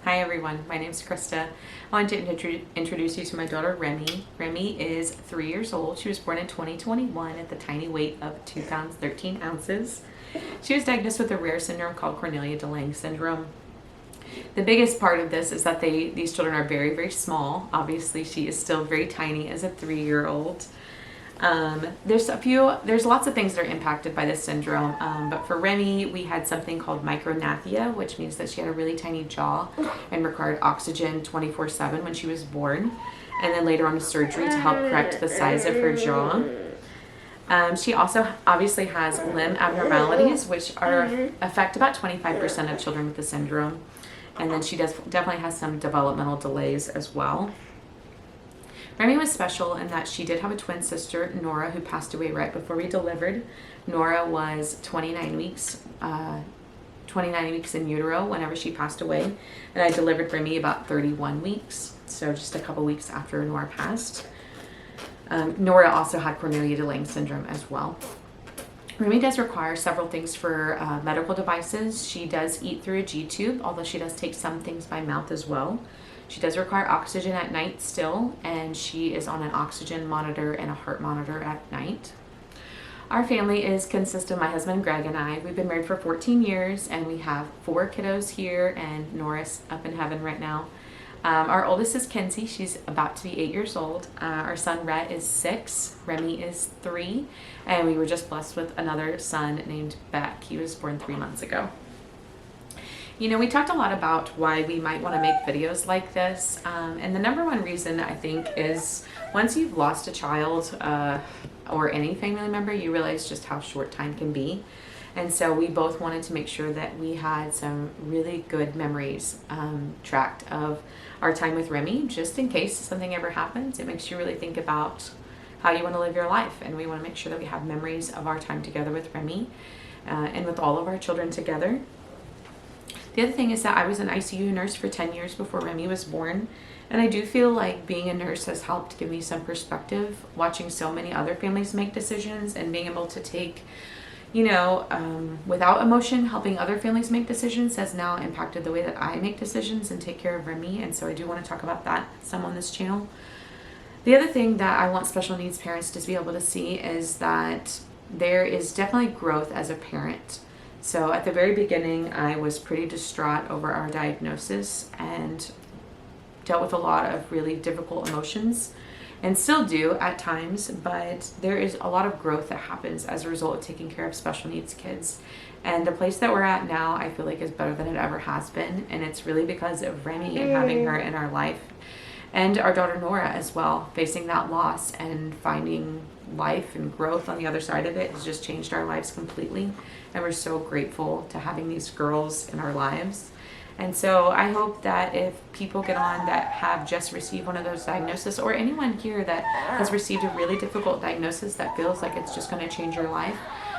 Hi everyone, my name is Krista. I want to introduce you to my daughter Remy. Remy is 3 years old. She was born in 2021 at the tiny weight of 2 pounds 13 ounces. She was diagnosed with a rare syndrome called Cornelia de Lange Syndrome. The biggest part of this is that these children are very, very small. Obviously, she is still very tiny as a 3-year-old. There's lots of things that are impacted by this syndrome, but for Remy, we had something called micrognathia, which means that she had a really tiny jaw and required oxygen 24/7 when she was born, and then later on a surgery to help correct the size of her jaw. She also obviously has limb abnormalities, which affect about 25% of children with the syndrome, and then she definitely has some developmental delays as well. Remy was special in that she did have a twin sister, Nora, who passed away right before we delivered. Nora was 29 weeks in utero whenever she passed away, and I delivered Remy about 31 weeks, so just a couple weeks after Nora passed. Nora also had Cornelia de Lange syndrome as well. Remy does require several things for medical devices. She does eat through a G-tube, although she does take some things by mouth as well. She does require oxygen at night still, and she is on an oxygen monitor and a heart monitor at night. Our family consists of my husband Greg and I. We've been married for 14 years, and we have 4 kiddos here, and Nora's up in heaven right now. Our oldest is Kenzie. She's about to be 8 years old. Our son Rhett is 6. Remy is 3. And we were just blessed with another son named Beck. He was born 3 months ago. You know, we talked a lot about why we might want to make videos like this. And the number one reason, I think, is once you've lost a child or any family member, you realize just how short time can be. And so we both wanted to make sure that we had some really good memories tracked of our time with Remy, just in case something ever happens. It makes you really think about how you want to live your life. And we want to make sure that we have memories of our time together with Remy and with all of our children together. The other thing is that I was an ICU nurse for 10 years before Remy was born. And I do feel like being a nurse has helped give me some perspective, watching so many other families make decisions and being able to take, without emotion, helping other families make decisions has now impacted the way that I make decisions and take care of Remy. And so I do want to talk about that some on this channel. The other thing that I want special needs parents to be able to see is that there is definitely growth as a parent. So at the very beginning, I was pretty distraught over our diagnosis and dealt with a lot of really difficult emotions and still do at times, but there is a lot of growth that happens as a result of taking care of special needs kids. And the place that we're at now, I feel like is better than it ever has been. And it's really because of Remy and having her in our life, and our daughter Nora as well, facing that loss and finding life and growth on the other side of it has just changed our lives completely. And we're so grateful to having these girls in our lives. And so I hope that if people get on that have just received one of those diagnoses, or anyone here that has received a really difficult diagnosis that feels like it's just going to change your life,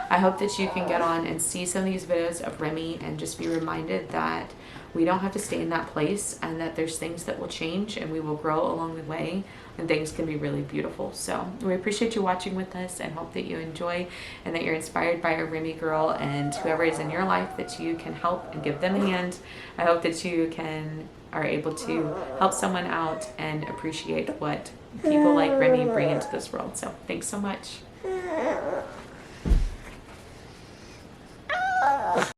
I hope that you can get on and see some of these videos of Remy and just be reminded that we don't have to stay in that place, and that there's things that will change and we will grow along the way, and things can be really beautiful. So we appreciate you watching with us and hope that you enjoy and that you're inspired by our Remy girl, and whoever is in your life that you can help and give them a hand. I hope that you are able to help someone out and appreciate what people like Remy bring into this world. So thanks so much.